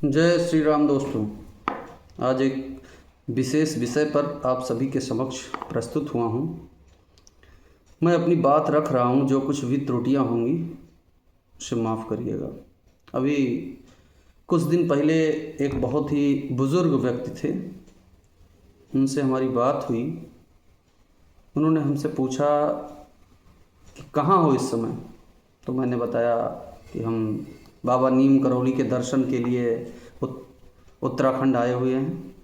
जय श्री राम दोस्तों। आज एक विशेष विषय पर आप सभी के समक्ष प्रस्तुत हुआ हूँ। मैं अपनी बात रख रहा हूँ, जो कुछ भी त्रुटियाँ होंगी उसे माफ़ करिएगा। अभी कुछ दिन पहले एक बहुत ही बुज़ुर्ग व्यक्ति थे, उनसे हमारी बात हुई। उन्होंने हमसे पूछा कि कहाँ हो इस समय। तो मैंने बताया कि हम बाबा नीम करौली के दर्शन के लिए उत्तराखंड आए हुए हैं।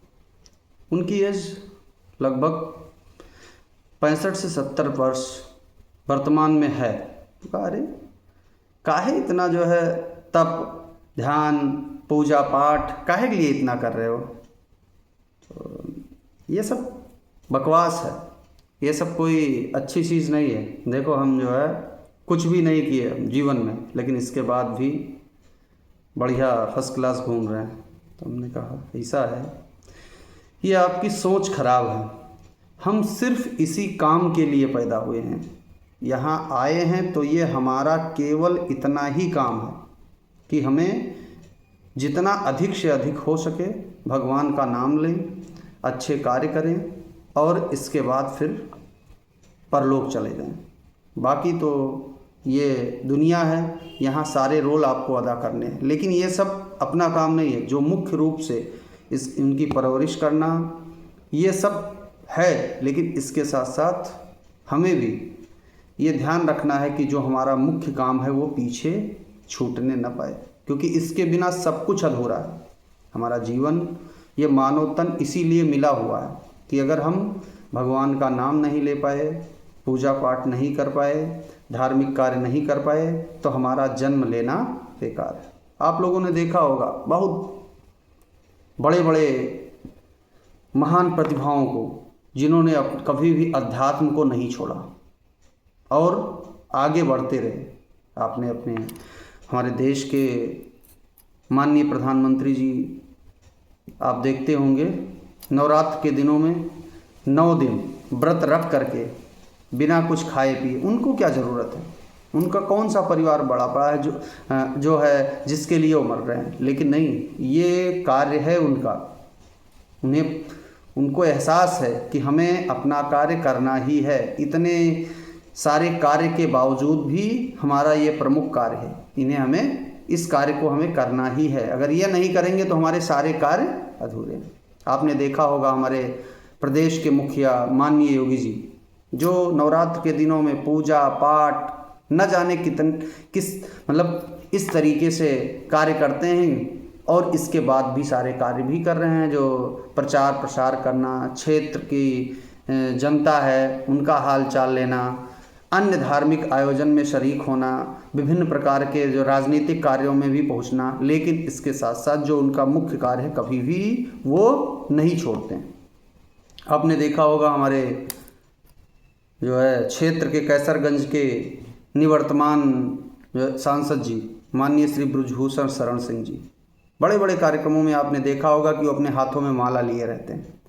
उनकी एज लगभग 65 से 70 वर्ष वर्तमान में है। कहा अरे काहे इतना जो है तप ध्यान पूजा पाठ काहे के लिए इतना कर रहे हो। तो ये सब बकवास है, ये सब कोई अच्छी चीज़ नहीं है। देखो हम जो है कुछ भी नहीं किए जीवन में, लेकिन इसके बाद भी बढ़िया फर्स्ट क्लास घूम रहे हैं। तो हमने कहा ऐसा है, ये आपकी सोच खराब है। हम सिर्फ इसी काम के लिए पैदा हुए हैं, यहाँ आए हैं तो ये हमारा केवल इतना ही काम है कि हमें जितना अधिक से अधिक हो सके भगवान का नाम लें, अच्छे कार्य करें और इसके बाद फिर परलोक चले जाएं। बाकी तो ये दुनिया है, यहाँ सारे रोल आपको अदा करने हैं, लेकिन ये सब अपना काम नहीं है। जो मुख्य रूप से इनकी परवरिश करना ये सब है, लेकिन इसके साथ साथ हमें भी ये ध्यान रखना है कि जो हमारा मुख्य काम है वो पीछे छूटने न पाए, क्योंकि इसके बिना सब कुछ अधूरा है। हमारा जीवन ये मानव तन इसीलिए मिला हुआ है कि अगर हम भगवान का नाम नहीं ले पाए, पूजा पाठ नहीं कर पाए, धार्मिक कार्य नहीं कर पाए, तो हमारा जन्म लेना बेकार है। आप लोगों ने देखा होगा बहुत बड़े बड़े महान प्रतिभाओं को, जिन्होंने कभी भी अध्यात्म को नहीं छोड़ा और आगे बढ़ते रहे। आपने अपने हमारे देश के माननीय प्रधानमंत्री जी आप देखते होंगे, नवरात्र के दिनों में 9 दिन व्रत रख करके बिना कुछ खाए पिए, उनको क्या ज़रूरत है। उनका कौन सा परिवार बड़ा पड़ा है जो है जिसके लिए वो मर रहे हैं। लेकिन नहीं, ये कार्य है उनका। उनको एहसास है कि हमें अपना कार्य करना ही है। इतने सारे कार्य के बावजूद भी हमारा ये प्रमुख कार्य है, हमें इस कार्य को हमें करना ही है। अगर ये नहीं करेंगे तो हमारे सारे कार्य अधूरे हैं। आपने देखा होगा हमारे प्रदेश के मुखिया माननीय योगी जी, जो नवरात्र के दिनों में पूजा पाठ न जाने इस तरीके से कार्य करते हैं, और इसके बाद भी सारे कार्य भी कर रहे हैं। जो प्रचार प्रसार करना, क्षेत्र की जनता है उनका हाल चाल लेना, अन्य धार्मिक आयोजन में शरीक होना, विभिन्न प्रकार के जो राजनीतिक कार्यों में भी पहुंचना, लेकिन इसके साथ साथ जो उनका मुख्य कार्य है कभी भी वो नहीं छोड़ते हैं। आपने देखा होगा हमारे जो है क्षेत्र के कैसरगंज के निवर्तमान सांसद जी माननीय श्री ब्रजभूषण शरण सिंह जी, बड़े बड़े कार्यक्रमों में आपने देखा होगा कि वो अपने हाथों में माला लिए रहते हैं,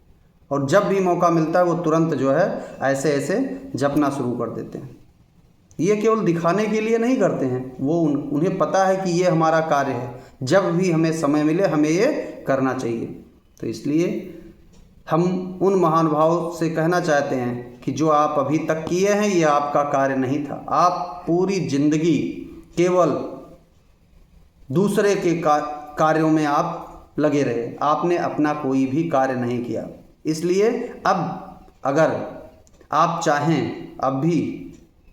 और जब भी मौका मिलता है वो तुरंत जो है ऐसे ऐसे जपना शुरू कर देते हैं। ये केवल दिखाने के लिए नहीं करते हैं, वो उन्हें पता है कि ये हमारा कार्य है, जब भी हमें समय मिले हमें ये करना चाहिए। तो इसलिए हम उन महानुभावों से कहना चाहते हैं कि जो आप अभी तक किए हैं ये आपका कार्य नहीं था। आप पूरी जिंदगी केवल दूसरे के कार्यों में आप लगे रहे, आपने अपना कोई भी कार्य नहीं किया। इसलिए अब अगर आप चाहें अभी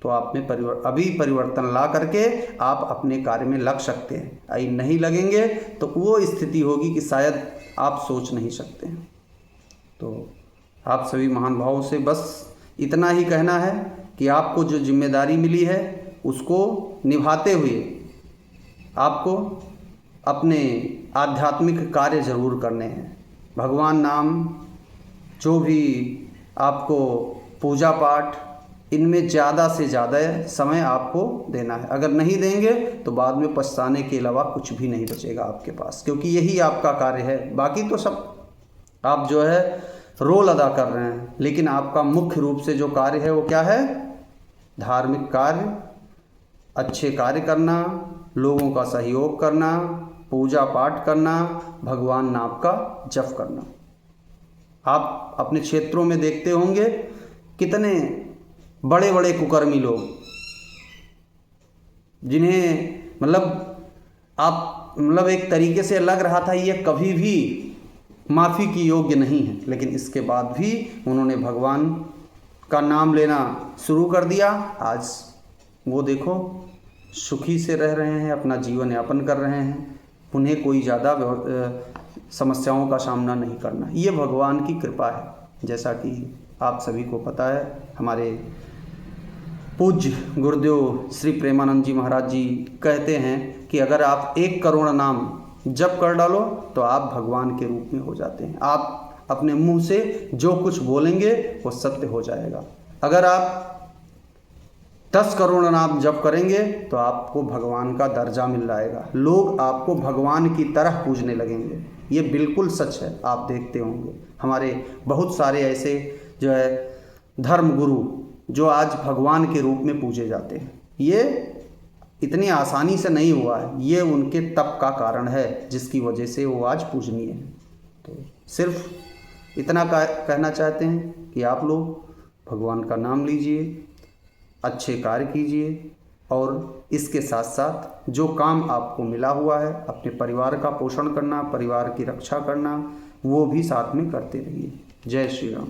तो आप में अभी परिवर्तन ला करके आप अपने कार्य में लग सकते हैं। अभी नहीं लगेंगे तो वो स्थिति होगी कि शायद आप सोच नहीं सकते हैं। तो आप सभी महानुभावों से बस इतना ही कहना है कि आपको जो जिम्मेदारी मिली है उसको निभाते हुए आपको अपने आध्यात्मिक कार्य ज़रूर करने हैं। भगवान नाम, जो भी आपको पूजा पाठ, इनमें ज़्यादा से ज़्यादा समय आपको देना है। अगर नहीं देंगे तो बाद में पछताने के अलावा कुछ भी नहीं बचेगा आपके पास, क्योंकि यही आपका कार्य है। बाकी तो सब आप जो है रोल अदा कर रहे हैं, लेकिन आपका मुख्य रूप से जो कार्य है वो क्या है? धार्मिक कार्य, अच्छे कार्य करना, लोगों का सहयोग करना, पूजा पाठ करना, भगवान नाम का जप करना। आप अपने क्षेत्रों में देखते होंगे कितने बड़े बड़े कुकर्मी लोग, जिन्हें एक तरीके से लग रहा था ये कभी भी माफ़ी की योग्य नहीं है, लेकिन इसके बाद भी उन्होंने भगवान का नाम लेना शुरू कर दिया। आज वो देखो सुखी से रह रहे हैं, अपना जीवन यापन कर रहे हैं, उन्हें कोई ज़्यादा समस्याओं का सामना नहीं करना। ये भगवान की कृपा है। जैसा कि आप सभी को पता है, हमारे पूज्य गुरुदेव श्री प्रेमानंद जी महाराज जी कहते हैं कि अगर आप 1 करोड़ नाम जप कर डालो तो आप भगवान के रूप में हो जाते हैं। आप अपने मुंह से जो कुछ बोलेंगे वो सत्य हो जाएगा। अगर आप 10 करोड़ नाम जप करेंगे तो आपको भगवान का दर्जा मिल जाएगा, लोग आपको भगवान की तरह पूजने लगेंगे। ये बिल्कुल सच है। आप देखते होंगे हमारे बहुत सारे ऐसे जो है धर्म गुरु जो आज भगवान के रूप में पूजे जाते हैं। ये इतनी आसानी से नहीं हुआ है, ये उनके तप का कारण है जिसकी वजह से वो आज पूजनीय है। तो सिर्फ इतना कहना चाहते हैं कि आप लोग भगवान का नाम लीजिए, अच्छे कार्य कीजिए और इसके साथ साथ जो काम आपको मिला हुआ है अपने परिवार का पोषण करना, परिवार की रक्षा करना, वो भी साथ में करते रहिए। जय श्री राम।